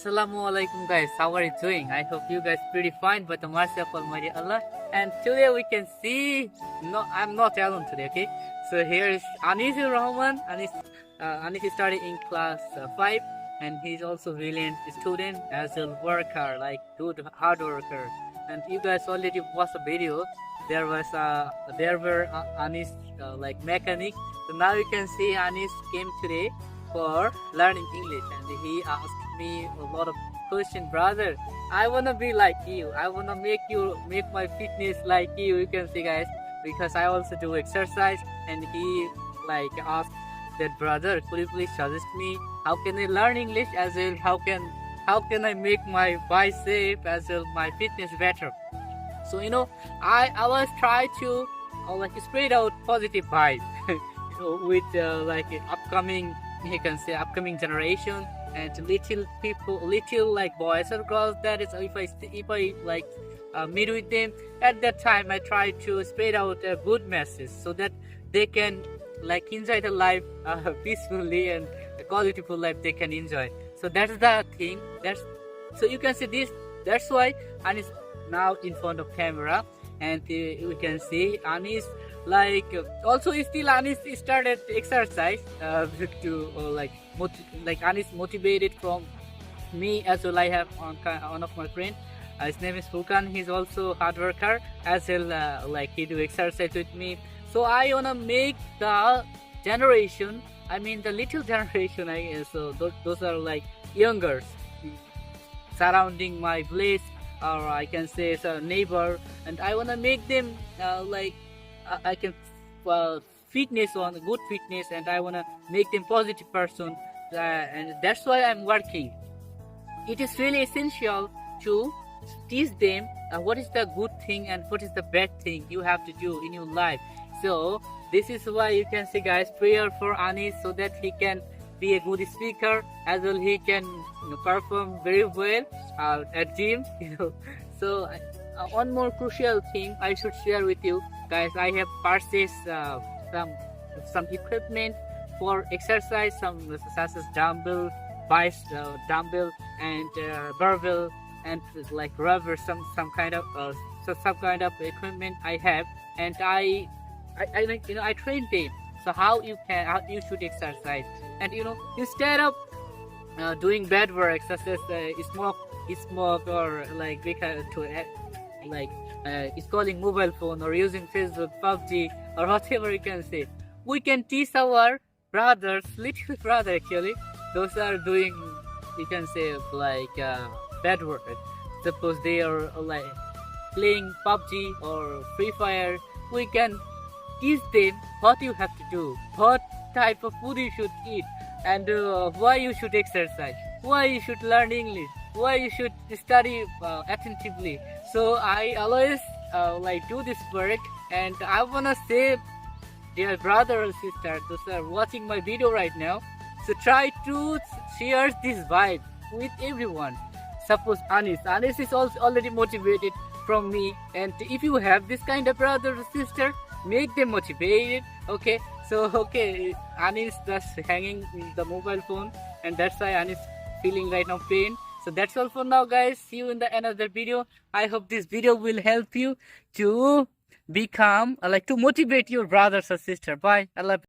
Assalamu alaikum guys, how are you doing? I hope you guys pretty fine by the mercy of Almighty Allah. And today we can see, no, I'm not alone today, okay? So here is Anis Rahman. Anis is studying in class 5 and he's also brilliant student as a worker, like good hard worker. And you guys already watched the video. There were Anis like mechanic. So now you can see Anis came today for learning English and he asked me a lot of questions. Brother, I wanna be like you. I wanna make my fitness like you. You can see guys, because I also do exercise and he like asked that, brother, could you please suggest me how can I learn English as well? How can I make my bicep as well my fitness better? So I always try to like spread out positive vibes with like upcoming, you can say, upcoming generation and little people, little like boys or girls. That is, if I like meet with them at that time, I try to spread out a good message so that they can like enjoy the life peacefully, and a quality life they can enjoy. So that's the thing. So you can see this. That's why Anis now in front of camera, and we can see Anis like also still Anis started exercise to like Anis motivated from me as well. I have one of my friend, his name is Furkan. He's also hard worker as well, like he do exercise with me. So I wanna make the generation, I mean the little generation, I guess, so those are like youngers surrounding my place, or I can say it's a neighbor, and I wanna make them like I can fitness on good fitness, and I wanna make them positive person, and that's why I'm working. It is really essential to teach them what is the good thing and what is the bad thing you have to do in your life. So this is why you can see guys, prayer for Anis so that he can be a good speaker as well. He can perform very well at gym. So one more crucial thing I should share with you guys. I have purchased some equipment for exercise, some such as dumbbell, dumbbell and barbell and like rubber, some kind of equipment I have, and I like I train them. So how you should exercise, and instead of doing bad work such as smoke or like scrolling mobile phone or using Facebook, PUBG or whatever you can say, we can teach our brothers, little brother actually, those are doing, you can say, like bad work. Suppose they are like playing PUBG or Free Fire, we can teach them what you have to do, what type of food you should eat, and why you should exercise, why you should learn English, why you should study attentively. So I always like do this work, and I wanna say, dear brother or sister, those are watching my video right now, so try to share this vibe with everyone. Suppose Anis is also already motivated from me, and if you have this kind of brother or sister, make them motivated. Okay, so Anis just hanging the mobile phone, and that's why Anis feeling right now pain. So that's all for now guys, see you in the another video. I hope this video will help you to become to motivate your brothers or sister. Bye, I love you.